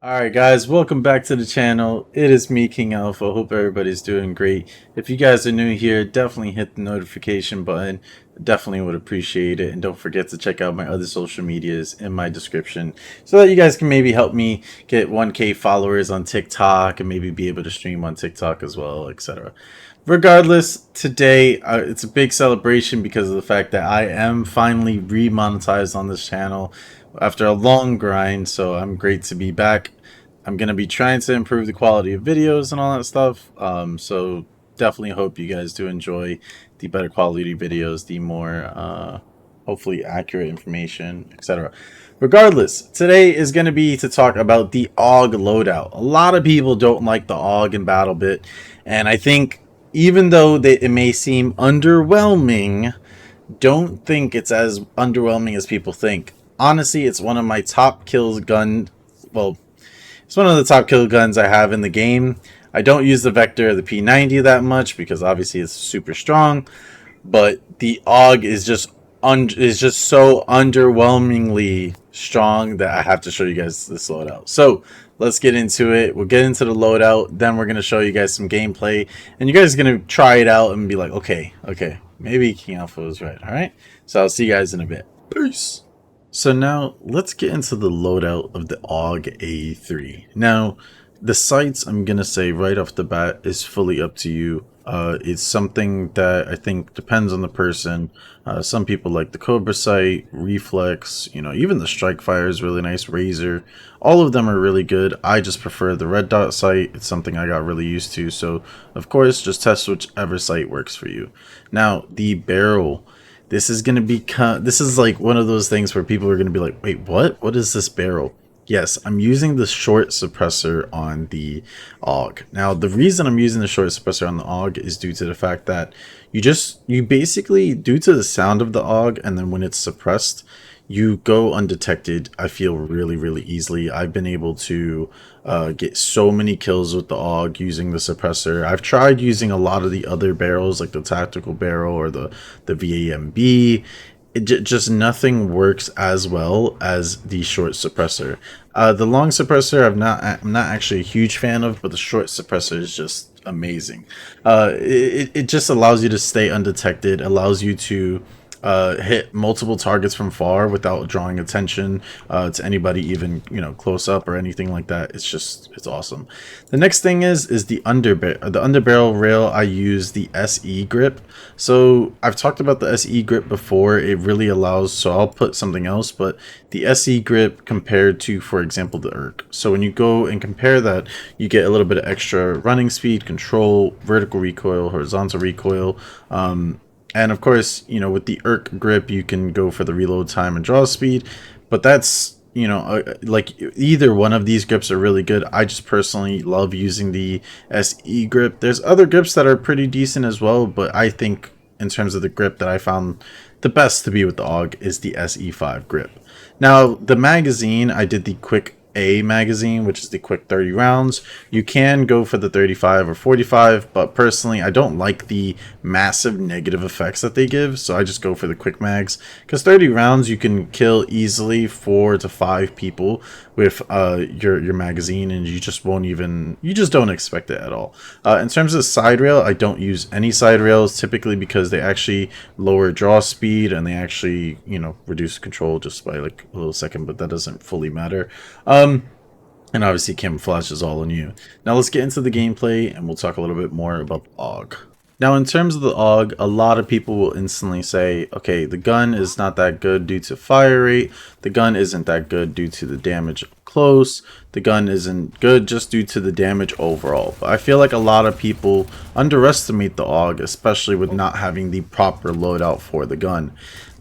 Alright guys, welcome back to the channel. It is me, King Alpha. Hope everybody's doing great. If you guys are new here, definitely hit the notification button. Definitely would appreciate it. And don't forget to check out my other social medias in my description so that you guys can maybe help me get 1K followers on TikTok and maybe be able to stream on TikTok as well, etc. Regardless, today it's a big celebration because of the fact that I am finally remonetized on this channel after a long grind, so I'm great to be back. I'm going to be trying to improve the quality of videos and all that stuff, so definitely hope you guys do enjoy the better quality videos, the more hopefully accurate information, etc. Regardless, today is going to be to talk about the AUG loadout. A lot of people don't like the AUG in Battlebit, and I think even though it may seem underwhelming, don't think it's as underwhelming as people think. Honestly, it's one of my top kills gun. Well, it's one of the top kill guns I have in the game. I don't use the Vector or the P90 that much because obviously it's super strong, but the AUG is just so underwhelmingly strong that I have to show you guys this loadout. So let's get into it. We'll get into the loadout, then we're gonna show you guys some gameplay, and you guys are gonna try it out and be like, okay, maybe King Alpha was right. All right, so I'll see you guys in a bit. Peace. So now let's get into the loadout of the AUG A3. Now, the sights, I'm going to say right off the bat, is fully up to you. It's something that I think depends on the person. Some people like the Cobra sight, Reflex, even the Strike Fire is really nice, Razor. All of them are really good. I just prefer the red dot sight. It's something I got really used to. So, of course, just test whichever sight works for you. Now, the barrel. This is going to be, this is like one of those things where people are going to be like, wait, what? What is this barrel? Yes, I'm using the short suppressor on the AUG. Now, the reason I'm using the short suppressor on the AUG is due to the fact that you basically, due to the sound of the AUG, and then when it's suppressed, you go undetected, I feel, really easily. I've been able to get so many kills with the AUG using the suppressor. I've tried using a lot of the other barrels, like the tactical barrel or the VAMB. Just nothing works as well as the short suppressor. The long suppressor I'm not actually a huge fan of, but the short suppressor is just amazing. It just allows you to stay undetected, allows you to hit multiple targets from far without drawing attention to anybody, even close up or anything like that. It's awesome. The next thing is the underbarrel rail. I use the SE grip. So I've talked about the SE grip before. It really allows, so I'll put something else, but the SE grip compared to, for example, the ERK. So when you go and compare that, you get a little bit of extra running speed, control, vertical recoil, horizontal recoil. And of course, with the ERK grip, you can go for the reload time and draw speed, but that's, like either one of these grips are really good. I just personally love using the SE grip. There's other grips that are pretty decent as well, but I think in terms of the grip that I found the best to be with the AUG is the SE5 grip. Now, the magazine, I did the quick A magazine, which is the quick 30 rounds. You can go for the 35 or 45, but personally I don't like the massive negative effects that they give, so I just go for the quick mags, because 30 rounds you can kill easily 4 to 5 people with your magazine, and you just don't expect it at all. In terms of side rail, I don't use any side rails typically because they actually lower draw speed and they actually reduce control just by like a little second, but that doesn't fully matter. And obviously camouflage is all on you. Now let's get into the gameplay and we'll talk a little bit more about the AUG. Now in terms of the AUG, a lot of people will instantly say, okay, the gun is not that good due to fire rate, the gun isn't that good due to the damage up close, the gun isn't good just due to the damage overall. But I feel like a lot of people underestimate the AUG, especially with not having the proper loadout for the gun.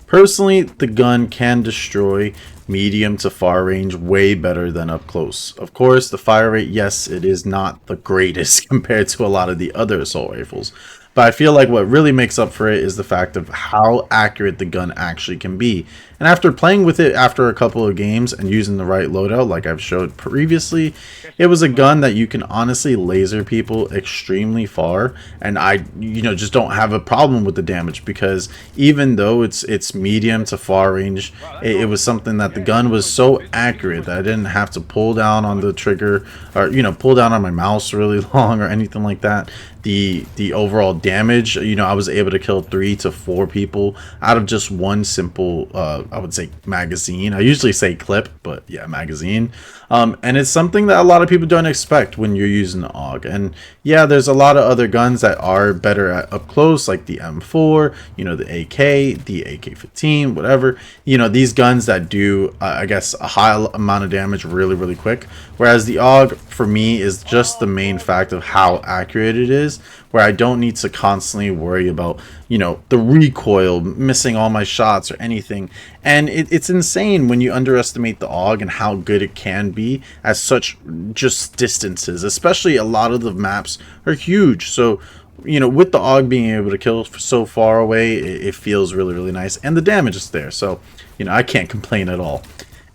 Personally, the gun can destroy medium to far range way better than up close. Of course, the fire rate, yes, it is not the greatest compared to a lot of the other assault rifles, But I feel like what really makes up for it is the fact of how accurate the gun actually can be. And after playing with it after a couple of games and using the right loadout, like I've showed previously, it was a gun that you can honestly laser people extremely far. And I, just don't have a problem with the damage, because even though it's medium to far range, it was something that the gun was so accurate that I didn't have to pull down on the trigger, or pull down on my mouse really long or anything like that. The overall damage, I was able to kill 3 to 4 people out of just one simple I would say magazine. I usually say clip, but yeah, magazine. And it's something that a lot of people don't expect when you're using the AUG. And yeah, there's a lot of other guns that are better at up close, like the M4, the AK, the AK-15, whatever. These guns that do, I guess, a high amount of damage really, really quick. Whereas the AUG, for me, is just the main fact of how accurate it is, where I don't need to constantly worry about, the recoil, missing all my shots or anything. And it's insane when you underestimate the AUG and how good it can be at such just distances, especially a lot of the maps are huge. So, with the AUG being able to kill so far away, it feels really, really nice. And the damage is there. So, I can't complain at all.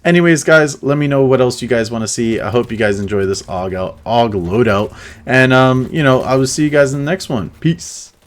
Anyways, guys, let me know what else you guys want to see. I hope you guys enjoy this AUG loadout. And, I will see you guys in the next one. Peace.